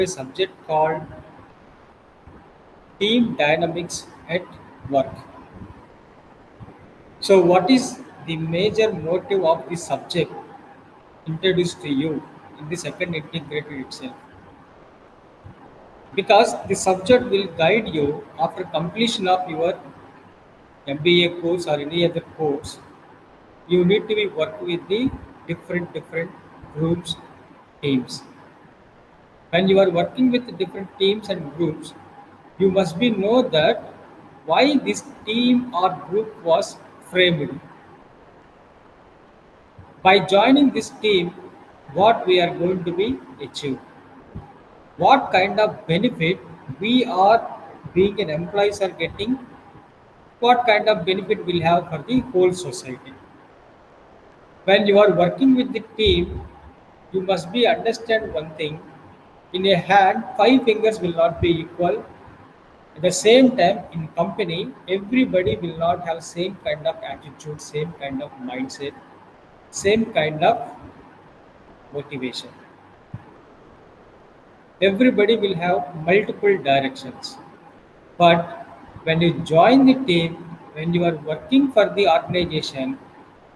a subject called team dynamics at work. So, what is the major motive of the subject introduced to you in the second integrated itself? Because the subject will guide you after completion of your MBA course or any other course. You need to be work with the different groups, teams. When you are working with different teams and groups, you must be know that why this team or group was framed. By joining this team, what we are going to be achieved, what kind of benefit we are being an employees are getting, what kind of benefit will have for the whole society. When you are working with the team, you must be understand one thing. In a hand, five fingers will not be equal. At the same time, in company, everybody will not have same kind of attitude, same kind of mindset, same kind of motivation. Everybody will have multiple directions. But when you join the team, when you are working for the organization,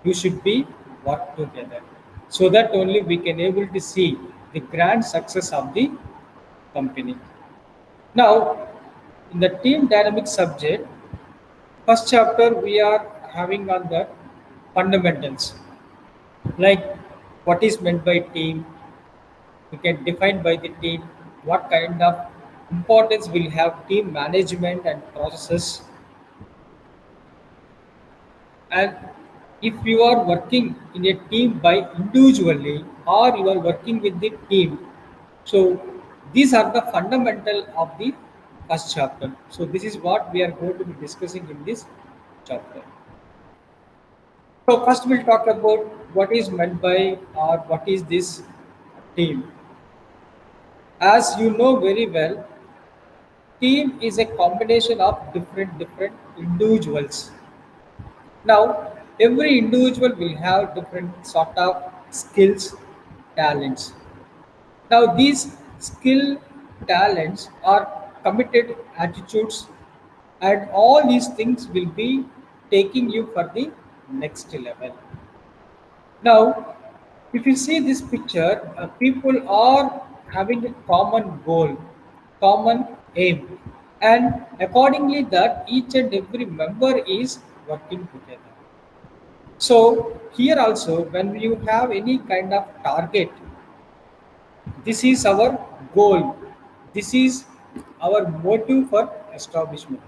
you should be work together. So that only we can able to see the grand success of the company. Now, in the team dynamic subject, first chapter we are having on the fundamentals, like what is meant by team, we can define by the team, what kind of importance will have team management and processes, and if you are working in a team by individually or you are working with the team, so these are the fundamental of the first chapter. So this is what we are going to be discussing in this chapter. So first we'll talk about what is meant by or what is this team. As you know very well, team is a combination of different individuals. Now, every individual will have different sort of skills, talents. Now, these skill, talents are committed attitudes, and all these things will be taking you for the next level. Now, if you see this picture, people are having a common goal, common aim, and accordingly that each and every member is working together. So here also, when you have any kind of target, this is our goal. This is our motive for establishment.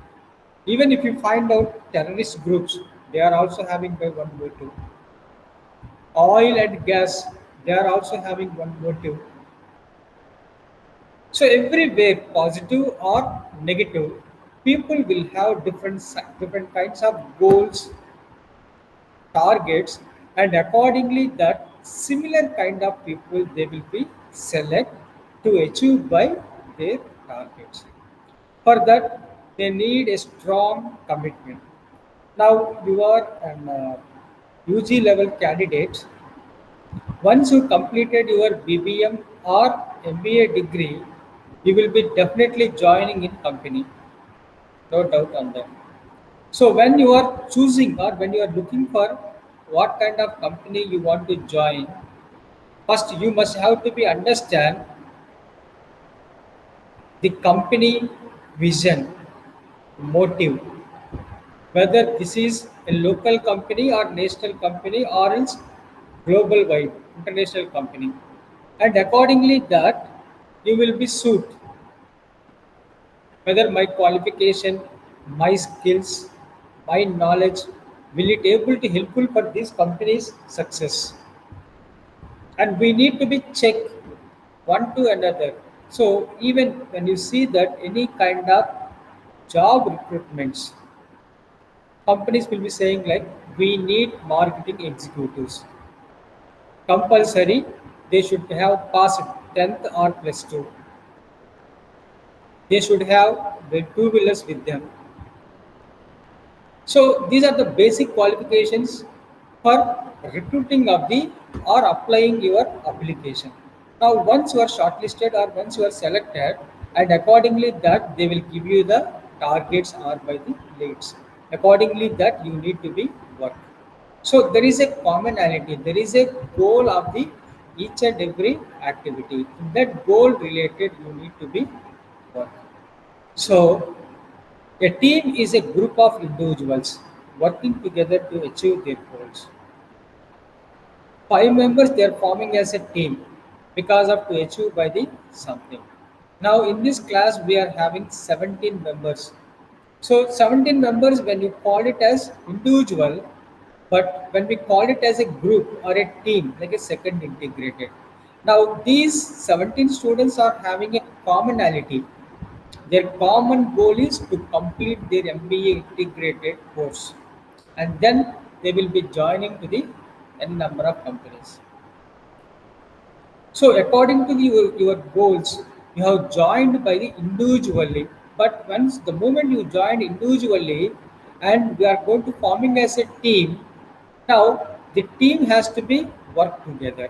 Even if you find out terrorist groups, they are also having by one motive. Oil and gas, they are also having one motive. So everywhere, positive or negative, people will have different kinds of goals, targets, and accordingly that similar kind of people they will be select to achieve by their targets. For that they need a strong commitment. Now you are an UG level candidate. Once you completed your BBM or MBA degree, you will be definitely joining in company, no doubt on that. So when you are choosing or when you are looking for what kind of company you want to join, first you must have to be understand the company vision, motive, whether this is a local company or national company or else global wide international company, and accordingly that you will be suit whether my qualification, my skills, my knowledge will it able to helpful for this company's success. And we need to be check one to another. So even when you see that any kind of job recruitments, companies will be saying like we need marketing executives. Compulsory they should have passed 10th or plus 2. They should have the two wheelers with them. So these are the basic qualifications for recruiting of the or applying your application. Now, once you are shortlisted or once you are selected, and accordingly that they will give you the targets or by the leads. Accordingly that you need to be work. So there is a commonality. There is a goal of the each and every activity. In that goal related, you need to be work. So a team is a group of individuals working together to achieve their goals. Five members they are forming as a team because of to achieve by the something. Now in this class we are having 17 members. So 17 members when you call it as individual, but when we call it as a group or a team like a second integrated. Now these 17 students are having a commonality. Their common goal is to complete their MBA integrated course, and then they will be joining to the n number of companies. So according to your goals, you have joined by the individually. But once the moment you join individually and we are going to forming as a team, now the team has to be work together.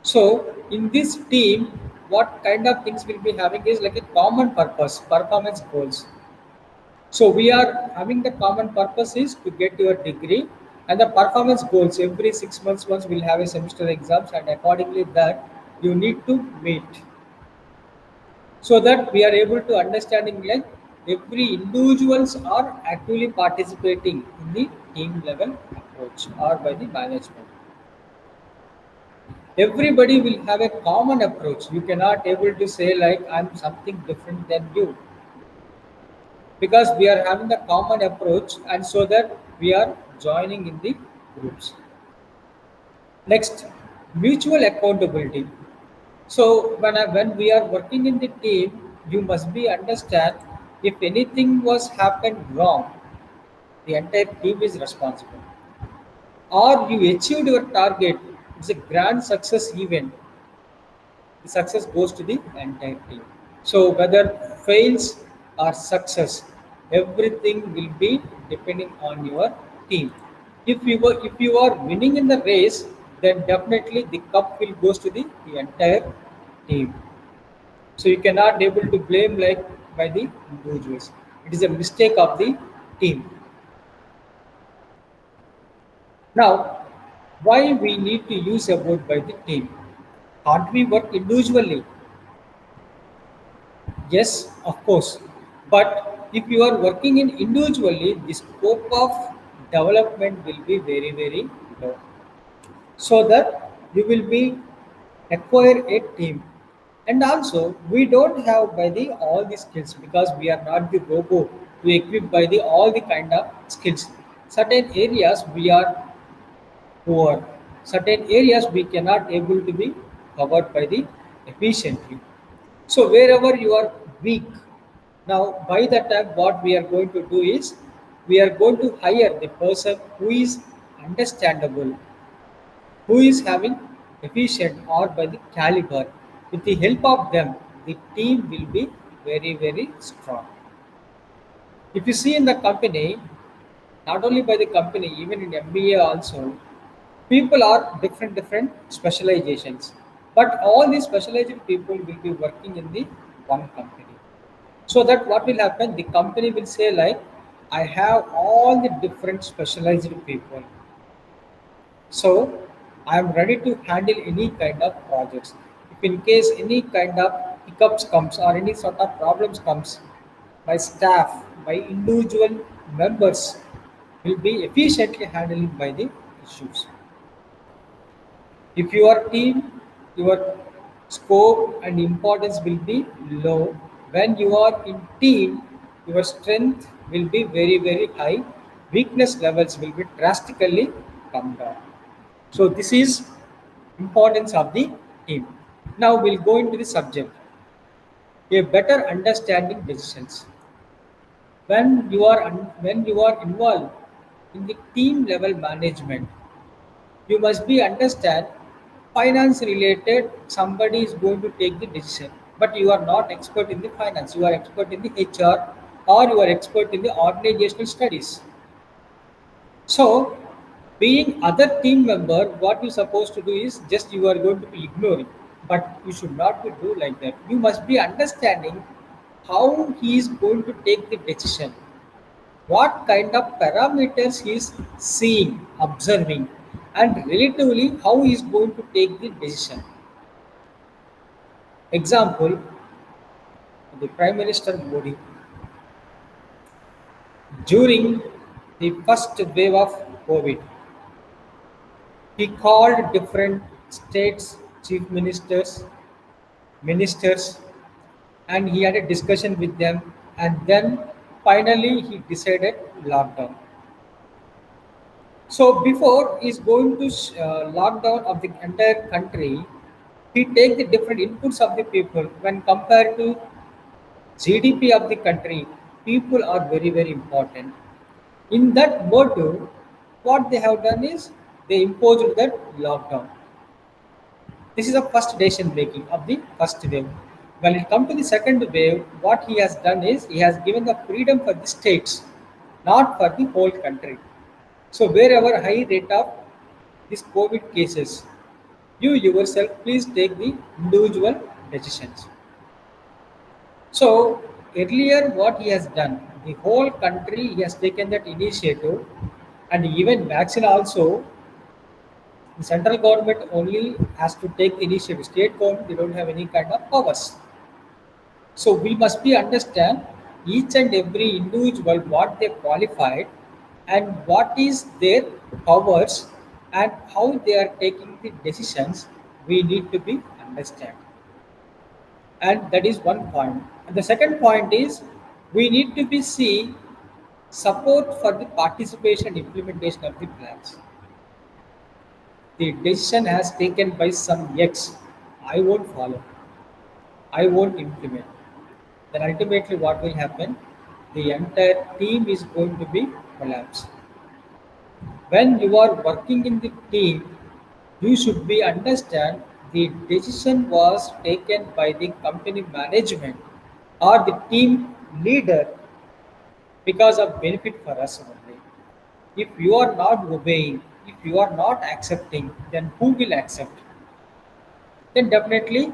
So in this team, what kind of things will be having is like a common purpose, performance goals. So we are having the common purpose is to get your degree, and the performance goals every 6 months once we'll have a semester exams, and accordingly that you need to meet, so that we are able to understanding like every individuals are actively participating in the team level approach or by the management. Everybody will have a common approach. You cannot able to say like I'm something different than you, because we are having a common approach, and so that we are joining in the groups. Next, mutual accountability. So when we are working in the team, you must be understand if anything was happened wrong, the entire team is responsible. Or you achieved your target, it's a grand success event. The success goes to the entire team. So whether fails or success, everything will be depending on your team. If you are winning in the race, then definitely the cup will goes to the entire team. So you cannot able to blame like by the individuals. It is a mistake of the team. Now, why we need to use a word by the team? Can't we work individually? Yes, of course. But if you are working in individually, the scope of development will be very, very low. So that you will be acquire a team. And also we don't have by the all the skills, because we are not the robo to equip by the all the kind of skills. Certain areas we are poor. Certain areas we cannot able to be covered by the efficiently. So wherever you are weak, now by that time what we are going to do is we are going to hire the person who is understandable, who is having efficient or by the caliber. With the help of them, the team will be very very strong. If you see in the company, not only by the company, even in MBA also, people are different specializations, but all these specialized people will be working in the one company. So that what will happen, the company will say like I have all the different specialized people, so I am ready to handle any kind of projects. If in case any kind of hiccups comes or any sort of problems comes, my staff, my individual members will be efficiently handled by the issues. If your team, your scope and importance will be low. When you are in team, your strength will be very, very high. Weakness levels will be drastically come down. So this is importance of the team. Now we'll go into the subject. A better understanding decisions. When you are involved in the team level management, you must be understand finance related. Somebody is going to take the decision, but you are not expert in the finance. You are expert in the HR, or you are expert in the organizational studies. So being other team member, what you supposed to do is just you are going to be ignoring. But you should not be do like that. You must be understanding how he is going to take the decision, what kind of parameters he is seeing, observing, and relatively how he is going to take the decision. Example, the Prime Minister Modi, during the first wave of COVID, he called different states, chief ministers, and he had a discussion with them, and then finally he decided lockdown. So before he's going to lockdown of the entire country, he take the different inputs of the people. When compared to GDP of the country, people are very very important. In that motive, what they have done is they imposed that lockdown. This is the first decision making of the first wave. When it comes to the second wave, what he has done is he has given the freedom for the states, not for the whole country. So wherever high rate of these COVID cases, you yourself please take the individual decisions. So earlier what he has done, the whole country he has taken that initiative, and even vaccine also the central government only has to take the initiative. State government they don't have any kind of powers. So we must be understand each and every individual what they qualified and what is their powers and how they are taking the decisions. We need to be understand, and that is one point. And the second point is we need to be see support for the participation and implementation of the plans. The decision has taken by some X, I won't follow, I won't implement. Then ultimately what will happen? The entire team is going to be collapsed. When you are working in the team, you should be understand the decision was taken by the company management or the team leader because of benefit for us only. If you are not obeying, if you are not accepting, then who will accept? Then definitely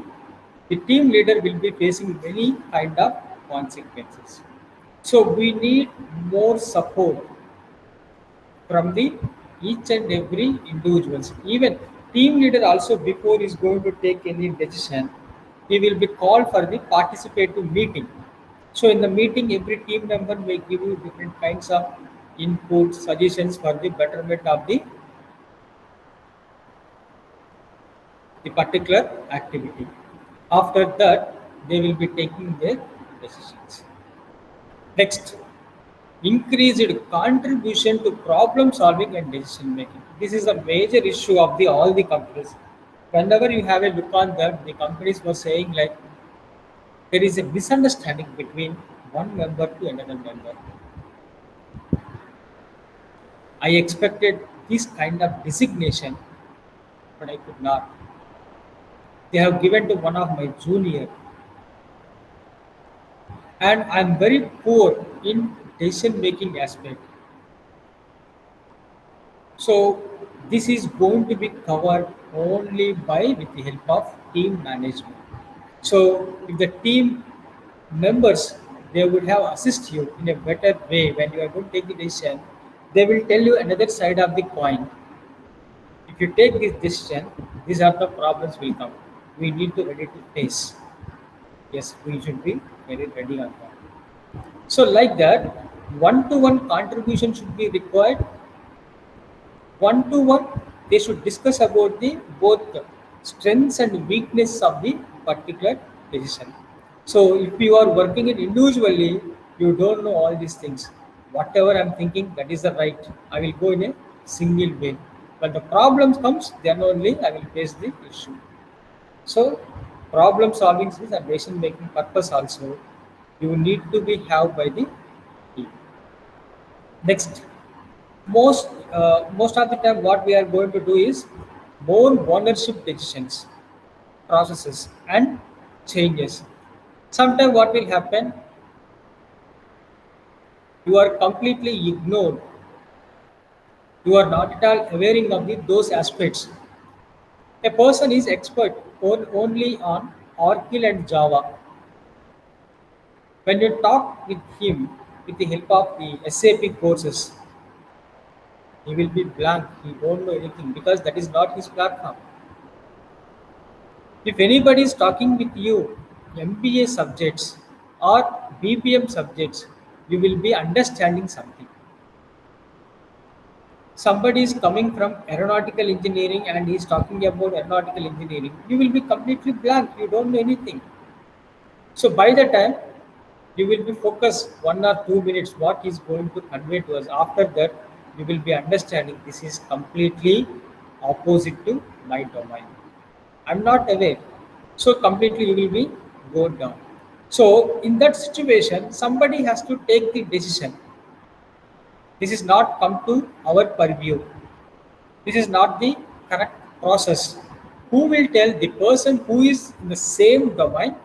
the team leader will be facing many kind of consequences. So we need more support from the each and every individuals. Even team leader also before is going to take any decision, he will be called for the participative meeting. So in the meeting, every team member may give you different kinds of input, suggestions for the betterment of the particular activity. After that, they will be taking their decisions. Next, increased contribution to problem solving and decision making. This is a major issue of the all the companies. Whenever you have a look on them, the companies were saying like there is a misunderstanding between one member to another member. I expected this kind of designation, but I could not. They have given to one of my junior, and I'm very poor in decision making aspect. So this is going to be covered only by with the help of team management. So if the team members they would have assist you in a better way when you are going to take the decision, they will tell you another side of the coin. If you take this decision, these are the problems will come. We need to ready to face. Yes, we should be very ready on that. So like that, one-to-one contribution should be required. One to one, they should discuss about the both the strengths and weakness of the particular decision. So if you are working it individually, you don't know all these things. Whatever I'm thinking, that is the right. I will go in a single way. When the problem comes, then only I will face the issue. So problem solving is a decision making purpose also. You need to be have by the team. Next, most of the time what we are going to do is more ownership decisions, processes and changes. Sometimes what will happen, you are completely ignored, you are not at all aware of those aspects. A person is expert only on Oracle and Java. When you talk with him with the help of the SAP courses, he will be blank. He won't know anything because that is not his platform. If anybody is talking with you MBA subjects or BPM subjects, you will be understanding something. Somebody is coming from aeronautical engineering and he is talking about aeronautical engineering, you will be completely blank. You don't know anything. So by the time you will be focused 1 or 2 minutes what is going to convey to us. After that, you will be understanding this is completely opposite to my domain. I'm not aware. So completely you will be go down. So in that situation, somebody has to take the decision. This is not come to our purview. This is not the correct process. Who will tell the person who is in the same domain,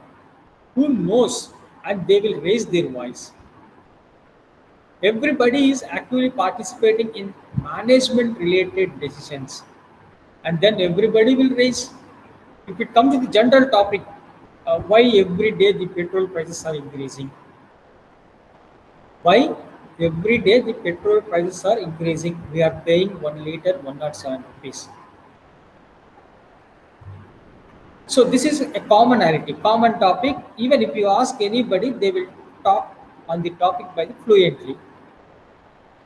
who knows, and they will raise their voice. Everybody is actively participating in management related decisions, and then everybody will raise. If it comes to the general topic, why every day the petrol prices are increasing? Why every day the petrol prices are increasing? We are paying 1 liter 107 rupees. So this is a commonality, common topic. Even if you ask anybody, they will talk on the topic by the fluently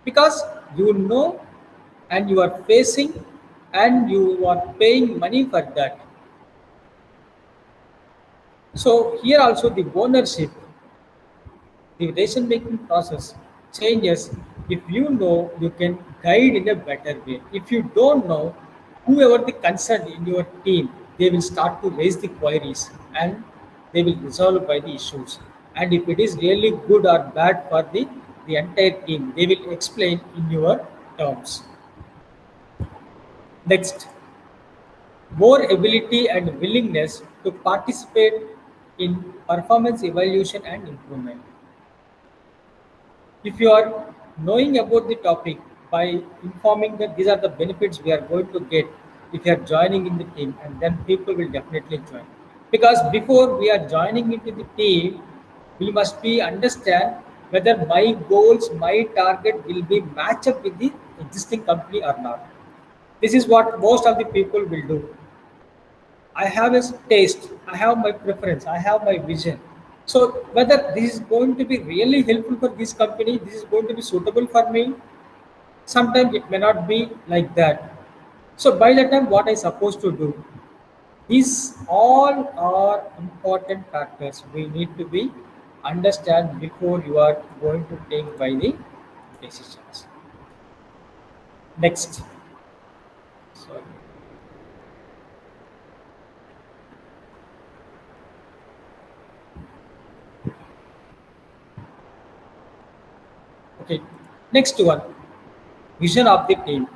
because you know and you are facing and you are paying money for that. So here also the ownership, the decision making process changes. If you know, you can guide in a better way. If you don't know, whoever the concerned in your team, they will start to raise the queries and they will resolve by the issues. And if it is really good or bad for the entire team, they will explain in your terms. Next, more ability and willingness to participate in performance evaluation and improvement. If you are knowing about the topic by informing that these are the benefits we are going to get if you are joining in the team, and then people will definitely join. Because before we are joining into the team, we must be understand whether my goals, my target will be match up with the existing company or not. This is what most of the people will do. I have a taste, I have my preference, I have my vision. So whether this is going to be really helpful for this company, this is going to be suitable for me, sometimes it may not be like that. So by the time what I supposed to do, these all are important factors we need to be understand before you are going to take by the decisions. Next. Sorry. Okay. Next one. Vision of the team.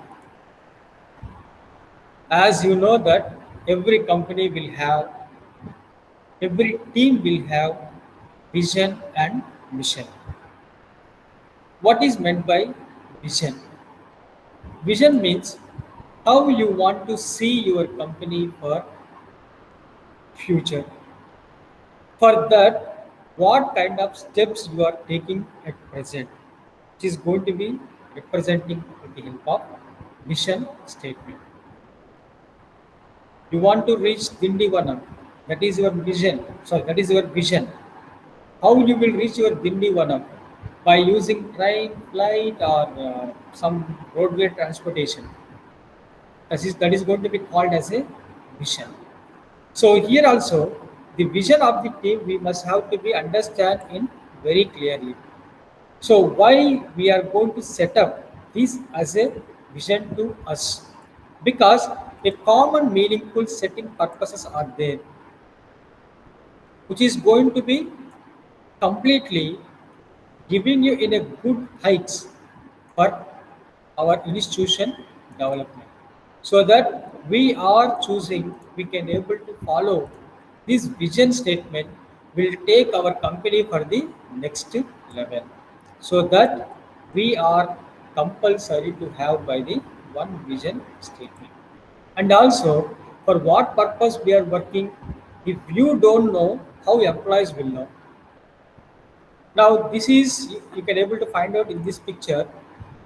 As you know that every company will have, every team will have vision and mission. What is meant by vision? Vision means how you want to see your company for future. For that, what kind of steps you are taking at present, which is going to be representing with the help of mission statement. You want to reach Dindivanam. That is your vision. Sorry, that is your vision. How you will reach your Dindivanam? By using train, flight, or some roadway transportation. That is going to be called as a vision. So here also, the vision of the team we must have to be understand in very clearly. So why we are going to set up this as a vision to us? Because a common meaningful setting purposes are there, which is going to be completely giving you in a good heights for our institution development, so that we are choosing, we can able to follow this vision statement will take our company for the next level, so that we are compulsory to have by the one vision statement. And also For what purpose we are working? If you don't know, how employees will know? Now this is you can able to find out in this picture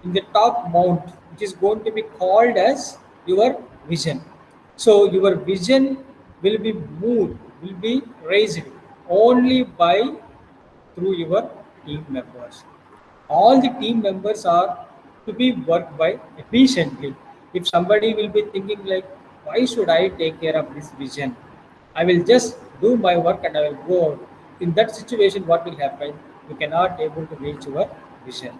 in the top mount, which is going to be called as your vision. So your vision will be moved, will be raised only by through your team members. All the team members are to be worked by efficiently. If somebody will be thinking like, why should I take care of this vision? I will just do my work and I will go out. In that situation, what will happen? You cannot able to reach your vision.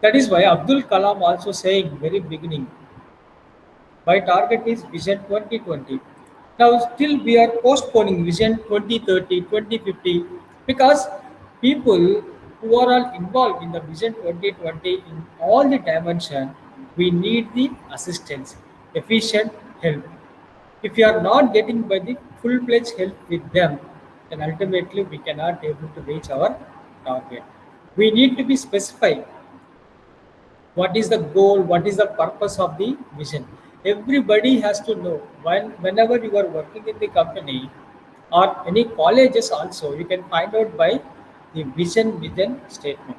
That is why Abdul Kalam also saying very beginning, my target is Vision 2020. Now, still we are postponing Vision 2030, 2050 because people who are all involved in the Vision 2020 in all the dimension, we need the assistance, efficient help. If you are not getting by the full-fledged help with them, then ultimately we cannot able to reach our target. We need to be specified what is the goal, what is the purpose of the vision. Everybody has to know whenever you are working in the company or any colleges also, you can find out by the vision statement.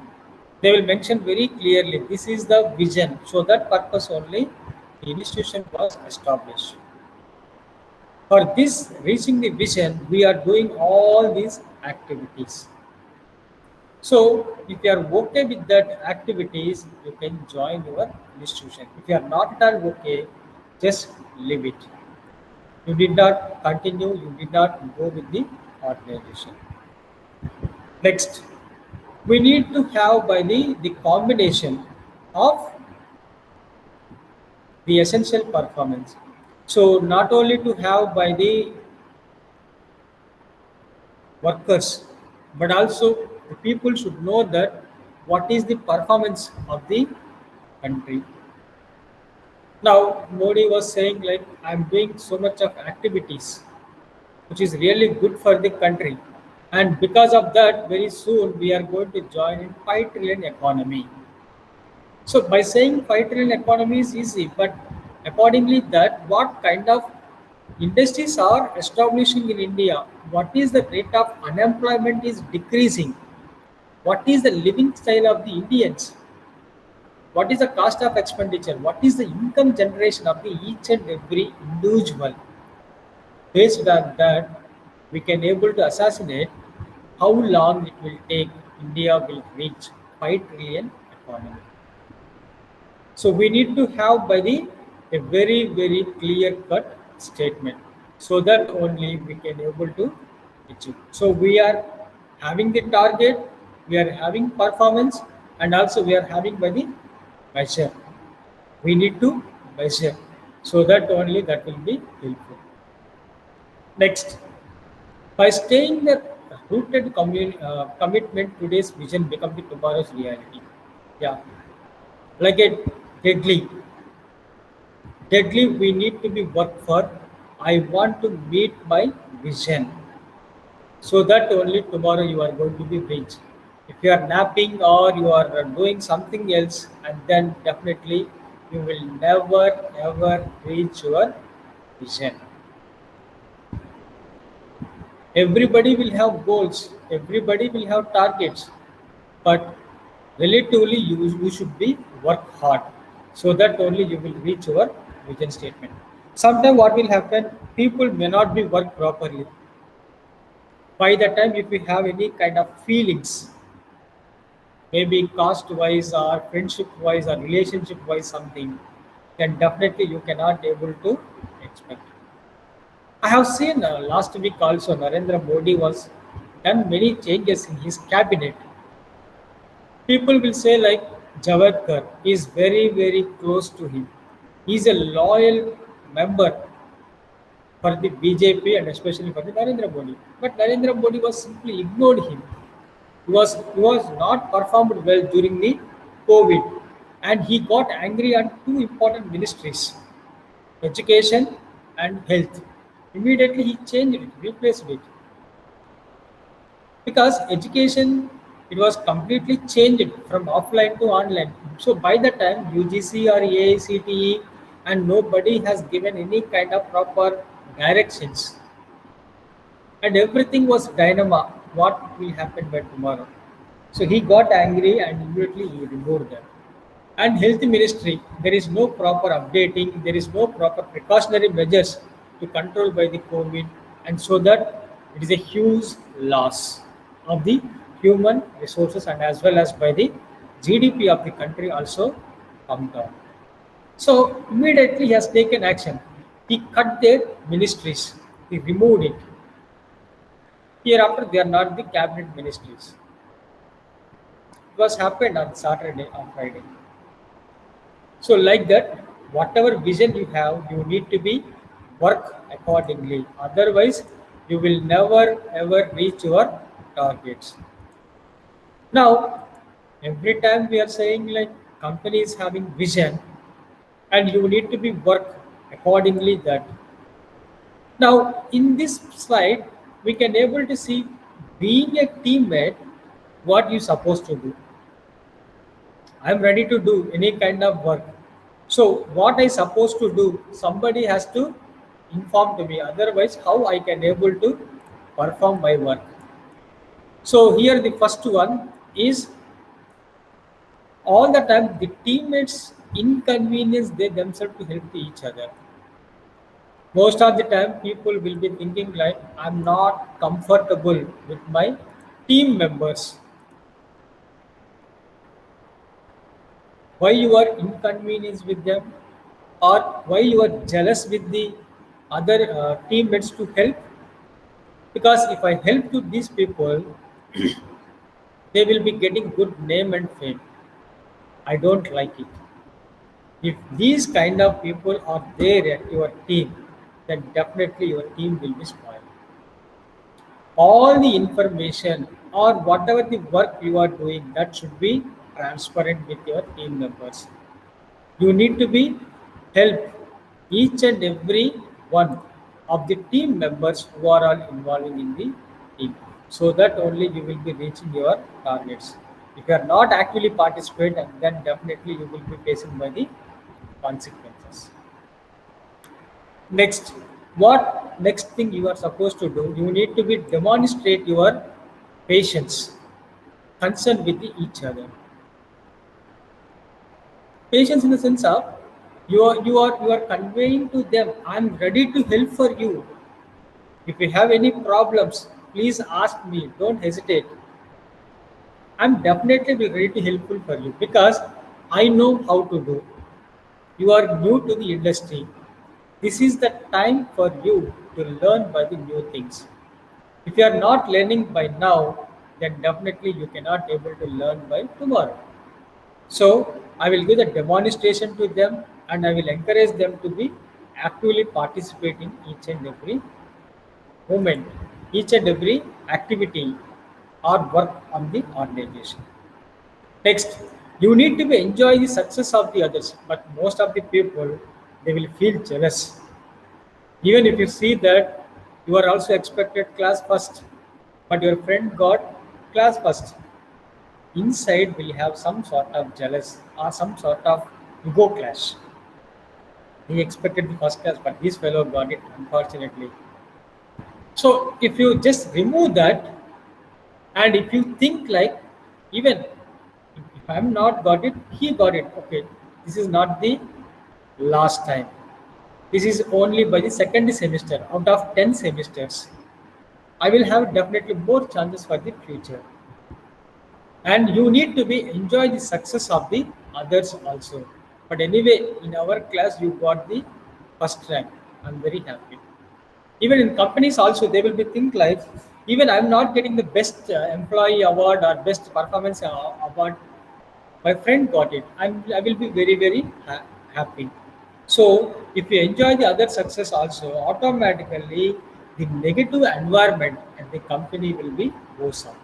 They will mention very clearly this is the vision. So that purpose only the institution was established. For this reaching the vision, we are doing all these activities. So if you are okay with that activities, you can join your institution. If you are not at all okay, just leave it. You did not continue, you did not go with the organization. Next, we need to have by the combination of the essential performance. So not only to have by the workers, but also the people should know that what is the performance of the country. Now Modi was saying like I'm doing so much of activities which is really good for the country. And because of that, very soon we are going to join in 5 trillion economy. So by saying 5 trillion economy is easy, but accordingly that what kind of industries are establishing in India, what is the rate of unemployment is decreasing, what is the living style of the Indians, what is the cost of expenditure, what is the income generation of the each and every individual. Based on that, we can able to assassinate how long it will take India will reach 5 trillion economy. So we need to have by the a very clear cut statement so that only we can able to achieve. So we are having the target, we are having performance, and also we are having by the measure. We need to measure so that only that will be helpful. Next, by staying the rooted commitment, today's vision become the tomorrow's reality. Yeah, like a deadly deadly we need to be work for. I want to meet my vision so that only tomorrow you are going to be rich. If you are napping or you are doing something else, and then definitely you will never ever reach your vision. Everybody will have goals, everybody will have targets, but relatively you should be work hard so that only you will reach your vision statement. Sometimes what will happen, people may not be work properly. By the time if you have any kind of feelings, maybe caste wise or friendship wise or relationship wise something, then definitely you cannot able to expect. I have seen last week also Narendra Modi was done many changes in his cabinet. People will say like Javadkar is very close to him. He's a loyal member for the BJP and especially for the Narendra Modi. But Narendra Modi was simply ignored him. He was not performed well during the COVID, and he got angry on two important ministries, education and health. Immediately he changed it, replaced it because education it was completely changed from offline to online. So by the time UGC or AICTE and nobody has given any kind of proper directions, and everything was dynamo. What will happen by tomorrow? So he got angry and immediately he removed them. And health ministry, there is no proper updating, there is no proper precautionary measures to control by the COVID, and so that it is a huge loss of the human resources, and as well as by the GDP of the country also come down. So immediately he has taken action. He cut their ministries, he removed it. Hereafter, they are not the cabinet ministries. It was happened on Saturday or Friday. So like that, whatever vision you have, you need to be work accordingly. Otherwise, you will never ever reach your targets. Now, every time we are saying like company is having vision, and you need to be work accordingly that. Now, in this slide, we can able to see being a teammate, what you supposed to do. I'm ready to do any kind of work. So what I supposed to do, somebody has to inform to me. Otherwise, how I can able to perform my work. So here the first one is all the time the teammates inconvenience they themselves to help each other. Most of the time people will be thinking like I'm not comfortable with my team members. Why you are inconvenienced with them, or why you are jealous with the other teammates to help, because if I help to these people, they will be getting good name and fame. I don't like it. If these kind of people are there at your team, then definitely your team will be spoiled. All the information or whatever the work you are doing, that should be transparent with your team members. You need to be help each and every one of the team members who are all involving in the team, so that only you will be reaching your targets. If you are not actually participating, then definitely you will be facing by the consequences. Next, what next thing you are supposed to do? You need to be demonstrate your patience, concern with each other. Patience in the sense of you are conveying to them, I'm ready to help for you. If you have any problems, please ask me. Don't hesitate. I'm definitely be ready to helpful for you because I know how to do. You are new to the industry. This is the time for you to learn by the new things. If you are not learning by now, then definitely you cannot able to learn by tomorrow. So I will give the demonstration to them, and I will encourage them to be actively participating each and every moment, each and every activity or work on the organization. Next, you need to be enjoy the success of the others, but most of the people they will feel jealous. Even if you see that you are also expected class first, but your friend got class first, inside will have some sort of jealous or some sort of ego clash. He expected the first class, but this fellow got it unfortunately. So if you just remove that, and if you think like, even if I'm not got it, he got it. Okay, this is not the last time. This is only by the second semester out of 10 semesters. I will have definitely more chances for the future. And you need to be enjoy the success of the others also. But anyway, in our class you got the first rank. I'm very happy. Even in companies also they will be think like, even I'm not getting the best employee award or best performance award, my friend got it. I will be very very happy. So if you enjoy the other success also, automatically the negative environment at the company will be goes out.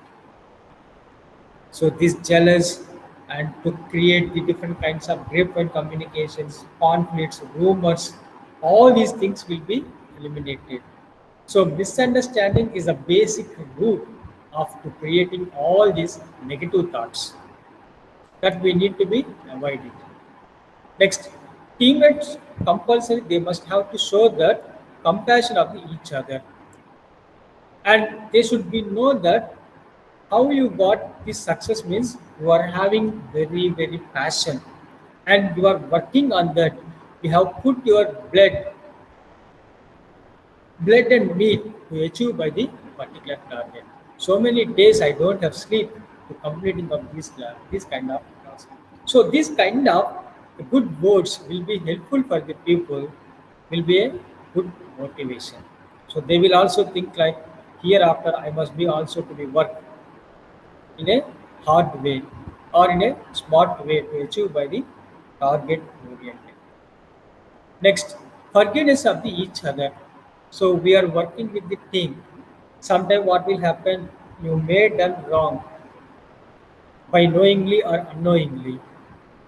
So this jealous, and to create the different kinds of grapevine communications, conflicts, rumors, all these things will be eliminated. So misunderstanding is a basic root of to creating all these negative thoughts that we need to be avoided. Next, Teammates compulsory they must have to show that compassion of each other, and they should be know that how you got this success means you are having very passion and you are working on that. You have put your blood and meat to achieve by the particular target. So many days I don't have sleep to completing of this kind of task. So this kind of good words will be helpful for the people, will be a good motivation. So they will also think like hereafter I must be also to be work in a hard way or in a smart way to achieve by the target oriented. Next, forgiveness of the each other. So we are working with the team. Sometimes what will happen, you may done wrong by knowingly or unknowingly.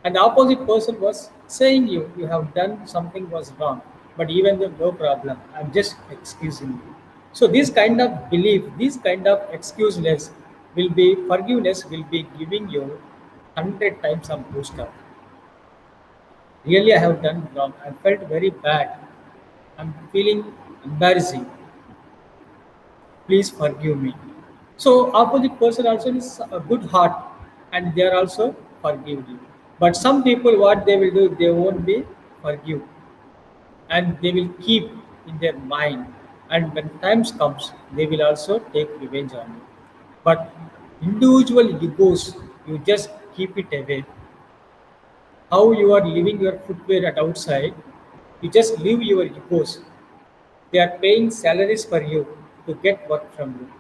And the opposite person was saying you have done something was wrong. But even though no problem, I'm just excusing you. So this kind of belief, this kind of excuseless will be forgiveness will be giving you 100 times some boost up. Really I have done wrong. I felt very bad. I'm feeling embarrassing. Please forgive me. So opposite person also is a good heart and they are also forgive you. But some people what they will do, they won't be forgive and they will keep in their mind and when times comes they will also take revenge on you. But individual egos, you just keep it away. How you are leaving your footwear at outside, you just leave your egos. They are paying salaries for you to get work from you.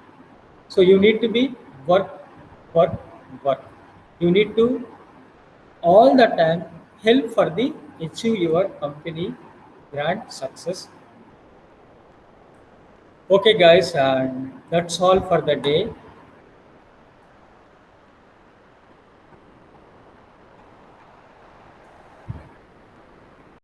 So you need to be work, work, work. You need to all the time help for the achieve your company grand success. Okay, guys, and that's all for the day.